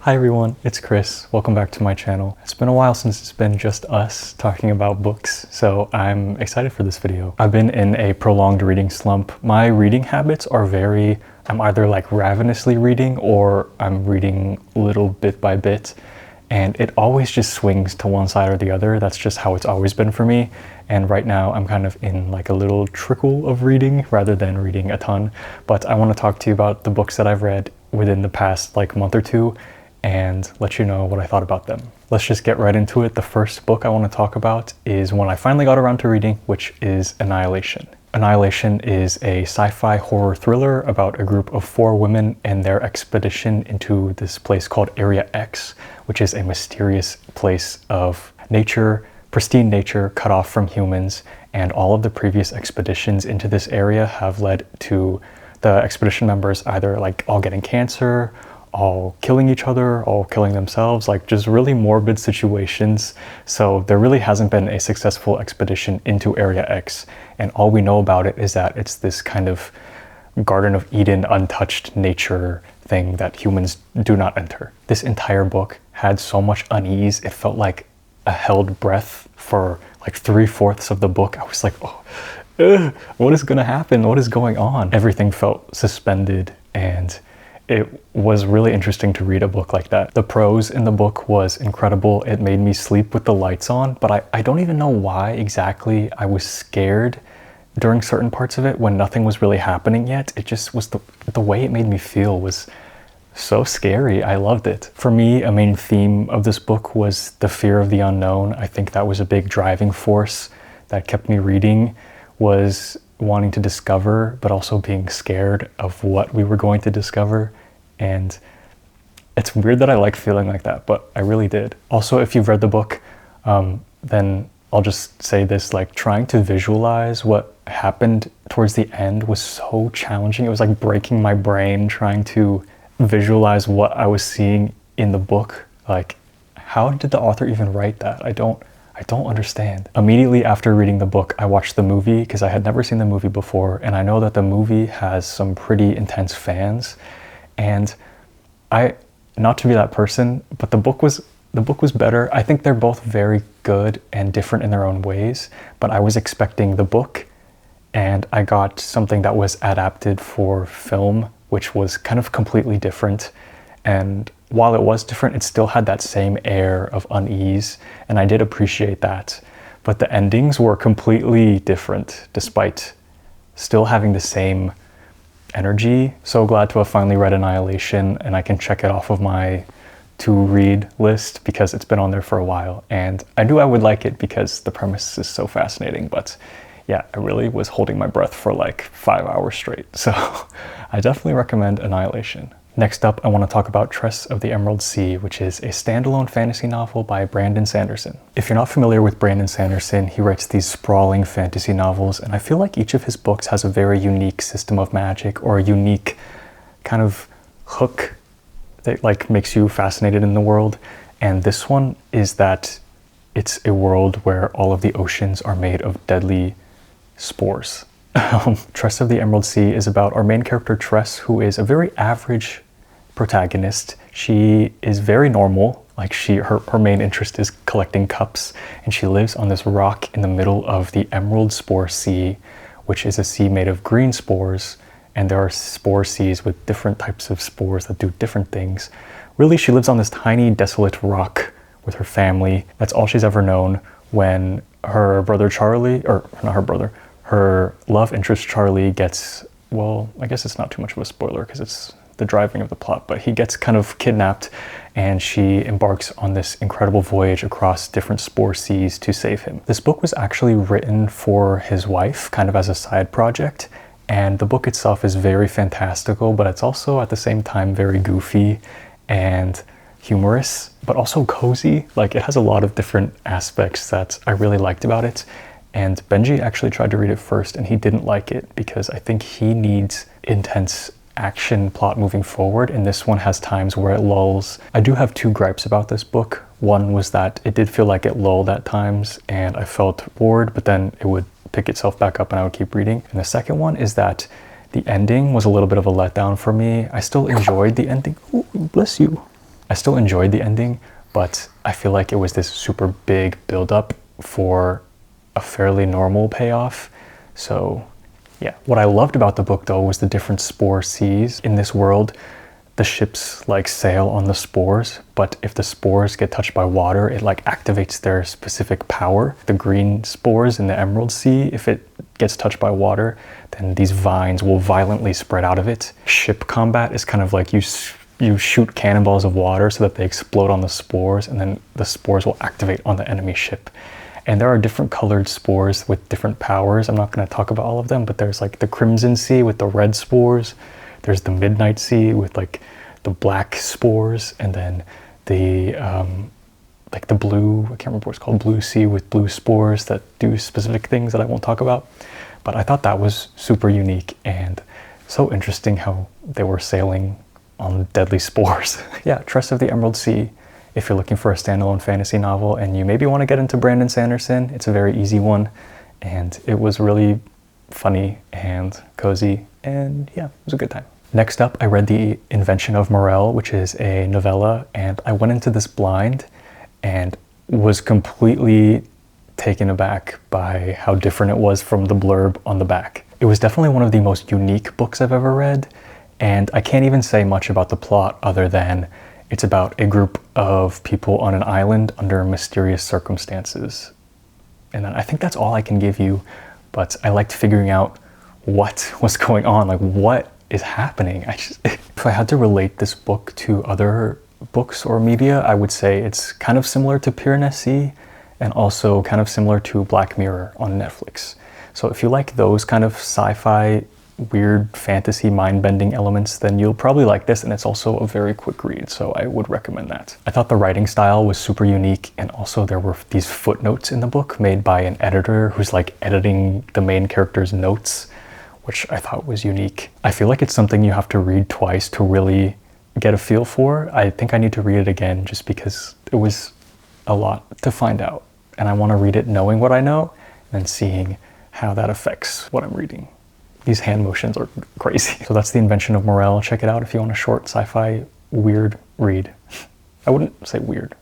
Hi everyone, it's Chris. Welcome back to my channel. It's been a while since it's been just us talking about books, so I'm excited for this video. I've been in a prolonged reading slump. My reading habits are I'm either like ravenously reading or I'm reading little bit by bit, and it always just swings to one side or the other. That's just how it's always been for me. And right now I'm kind of in like a little trickle of reading rather than reading a ton. But I want to talk to you about the books that I've read within the past like month or two and let you know what I thought about them. Let's just get right into it. The first book I want to talk about is one I finally got around to reading, which is Annihilation. Annihilation is a sci-fi horror thriller about a group of 4 women and their expedition into this place called Area X, which is a mysterious place of nature, pristine nature cut off from humans, and all of the previous expeditions into this area have led to the expedition members either like all getting cancer, all killing each other, all killing themselves, like just really morbid situations. So there really hasn't been a successful expedition into Area X, and all we know about it is that it's this kind of Garden of Eden, untouched nature thing that humans do not enter. This entire book had so much unease. It felt like a held breath for like 3/4 of the book. I was like, what is gonna happen? What is going on? Everything felt suspended, and it was really interesting to read a book like that. The prose in the book was incredible. It made me sleep with the lights on, but I don't even know why exactly I was scared during certain parts of it when nothing was really happening yet. It just was the way it made me feel was so scary. I loved it. For me, a main theme of this book was the fear of the unknown. I think that was a big driving force that kept me reading, was wanting to discover, but also being scared of what we were going to discover. And it's weird that I like feeling like that, but I really did. Also, if you've read the book, then I'll just say this, like trying to visualize what happened towards the end was so challenging. It was like breaking my brain trying to visualize what I was seeing in the book. Like, how did the author even write that? I don't understand. Immediately after reading the book, I watched the movie because I had never seen the movie before, and I know that the movie has some pretty intense fans. And not to be that person, but the book was better. I think they're both very good and different in their own ways, but I was expecting the book, and I got something that was adapted for film, which was kind of completely different. And while it was different, it still had that same air of unease, and I did appreciate that. But the endings were completely different, despite still having the same energy. So glad to have finally read Annihilation, and I can check it off of my to-read list because it's been on there for a while. And I knew I would like it because the premise is so fascinating, but yeah, I really was holding my breath for like 5 hours straight. So I definitely recommend Annihilation. Next up, I want to talk about Tress of the Emerald Sea, which is a standalone fantasy novel by Brandon Sanderson. If you're not familiar with Brandon Sanderson, he writes these sprawling fantasy novels, and I feel like each of his books has a very unique system of magic or a unique kind of hook that like makes you fascinated in the world. And this one is that it's a world where all of the oceans are made of deadly spores. Tress of the Emerald Sea is about our main character Tress, who is a very average protagonist. She is very normal. Like her main interest is collecting cups, and she lives on this rock in the middle of the Emerald Spore Sea, which is a sea made of green spores, and there are spore seas with different types of spores that do different things. Really, she lives on this tiny, desolate rock with her family. That's all she's ever known. When her brother Charlie, or not her brother, her love interest Charlie gets, well, I guess it's not too much of a spoiler because it's the driving of the plot, but he gets kind of kidnapped, and she embarks on this incredible voyage across different spore seas to save him. This book was actually written for his wife, kind of as a side project, and the book itself is very fantastical, but it's also at the same time very goofy and humorous, but also cozy. Like, it has a lot of different aspects that I really liked about it. And Benji actually tried to read it first, and he didn't like it because I think he needs intense action plot moving forward, and this one has times where it lulls. I do have 2 gripes about this book. One was that it did feel like it lulled at times, and I felt bored, but then it would pick itself back up and I would keep reading. And the second one is that the ending was a little bit of a letdown for me. I still enjoyed the ending. Ooh, bless you. I still enjoyed the ending, but I feel like it was this super big build-up for a fairly normal payoff. So yeah, what I loved about the book though was the different spore seas. In this world, the ships like sail on the spores, but if the spores get touched by water, it like activates their specific power. The green spores in the Emerald Sea, if it gets touched by water, then these vines will violently spread out of it. Ship combat is kind of like you shoot cannonballs of water so that they explode on the spores, and then the spores will activate on the enemy ship. And there are different colored spores with different powers. I'm not going to talk about all of them, but there's like the Crimson Sea with the red spores. There's the Midnight Sea with like the black spores, and then the like the blue, I can't remember what it's called, Blue Sea with blue spores that do specific things that I won't talk about. But I thought that was super unique and so interesting how they were sailing on deadly spores. Yeah, Tress of the Emerald Sea. If you're looking for a standalone fantasy novel and you maybe want to get into Brandon Sanderson, it's a very easy one. And it was really funny and cozy, and yeah, it was a good time. Next up, I read The Invention of Morel, which is a novella, and I went into this blind and was completely taken aback by how different it was from the blurb on the back. It was definitely one of the most unique books I've ever read, and I can't even say much about the plot other than it's about a group of people on an island under mysterious circumstances. And I think that's all I can give you, but I liked figuring out what was going on, like what is happening. If I had to relate this book to other books or media, I would say it's kind of similar to Piranesi and also kind of similar to Black Mirror on Netflix. So if you like those kind of sci-fi, weird fantasy mind-bending elements, then you'll probably like this, and it's also a very quick read, so I would recommend that. I thought the writing style was super unique, and also there were these footnotes in the book made by an editor who's like editing the main character's notes, which I thought was unique. I feel like it's something you have to read twice to really get a feel for. I think I need to read it again just because it was a lot to find out, and I want to read it knowing what I know and seeing how that affects what I'm reading. These hand motions are crazy. So that's The Invention of Morel. Check it out if you want a short sci-fi weird read. I wouldn't say weird.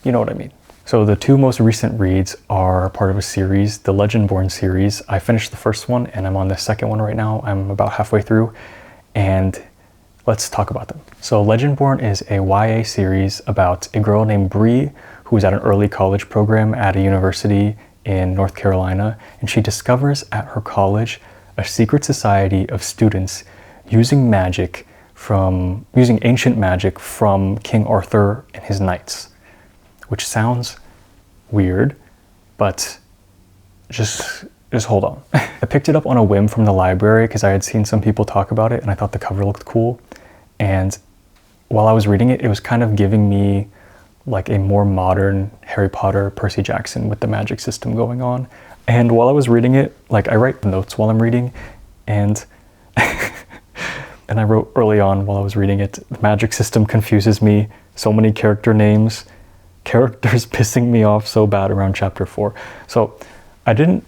You know what I mean. So the two most recent reads are part of a series, the Legendborn series. I finished the first one and I'm on the second one right now. I'm about halfway through, and let's talk about them. So Legendborn is a YA series about a girl named Bree who's at an early college program at a university in North Carolina, and she discovers at her college a secret society of students using ancient magic from King Arthur and his knights, which sounds weird, but just hold on. I picked it up on a whim from the library because I had seen some people talk about it and I thought the cover looked cool. And while I was reading it, it was kind of giving me like a more modern Harry Potter, Percy Jackson with the magic system going on. And while I was reading it, like I write notes while I'm reading, and and I wrote early on while I was reading it, the magic system confuses me, so many character names, characters pissing me off so bad around chapter 4. So I didn't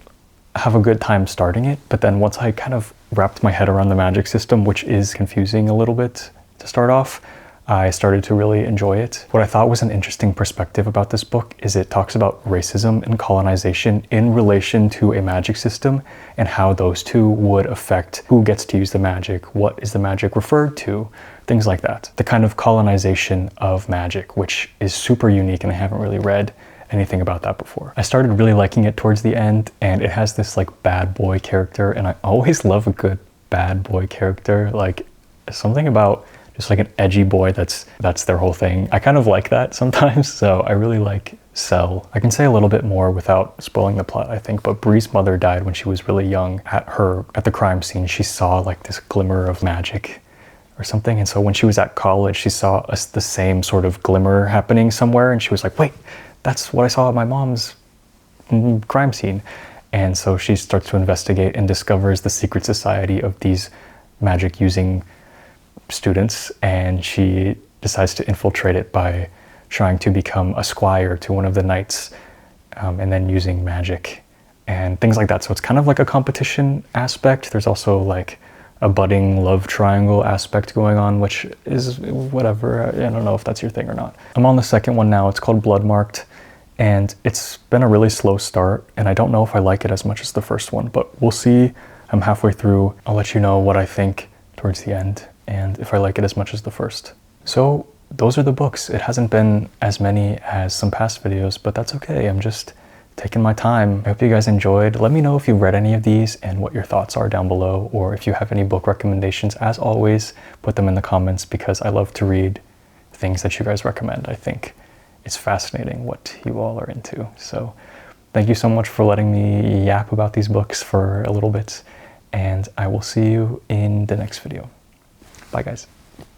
have a good time starting it, but then once I kind of wrapped my head around the magic system, which is confusing a little bit to start off, I started to really enjoy it. What I thought was an interesting perspective about this book is it talks about racism and colonization in relation to a magic system and how those two would affect who gets to use the magic, what is the magic referred to, things like that. The kind of colonization of magic, which is super unique, and I haven't really read anything about that before. I started really liking it towards the end, and it has this like bad boy character, and I always love a good bad boy character. Like something about just like an edgy boy that's their whole thing. I kind of like that sometimes, so I really like Cell. I can say a little bit more without spoiling the plot, I think, but Bree's mother died when she was really young. At the crime scene, she saw like this glimmer of magic or something, and so when she was at college, she saw the same sort of glimmer happening somewhere, and she was like, wait, that's what I saw at my mom's crime scene. And so she starts to investigate and discovers the secret society of these magic using students, and she decides to infiltrate it by trying to become a squire to one of the knights, and then using magic and things like that. So it's kind of like a competition aspect. There's also like a budding love triangle aspect going on, which is whatever. I don't know if that's your thing or not. I'm on the second one now. It's called Bloodmarked, and it's been a really slow start, and I don't know if I like it as much as the first one, but we'll see. I'm halfway through. I'll let you know what I think towards the end, and if I like it as much as the first. So those are the books. It hasn't been as many as some past videos, but that's okay. I'm just taking my time. I hope you guys enjoyed. Let me know if you read any of these and what your thoughts are down below, or if you have any book recommendations. As always, put them in the comments because I love to read things that you guys recommend. I think it's fascinating what you all are into. So thank you so much for letting me yap about these books for a little bit, and I will see you in the next video. Bye guys.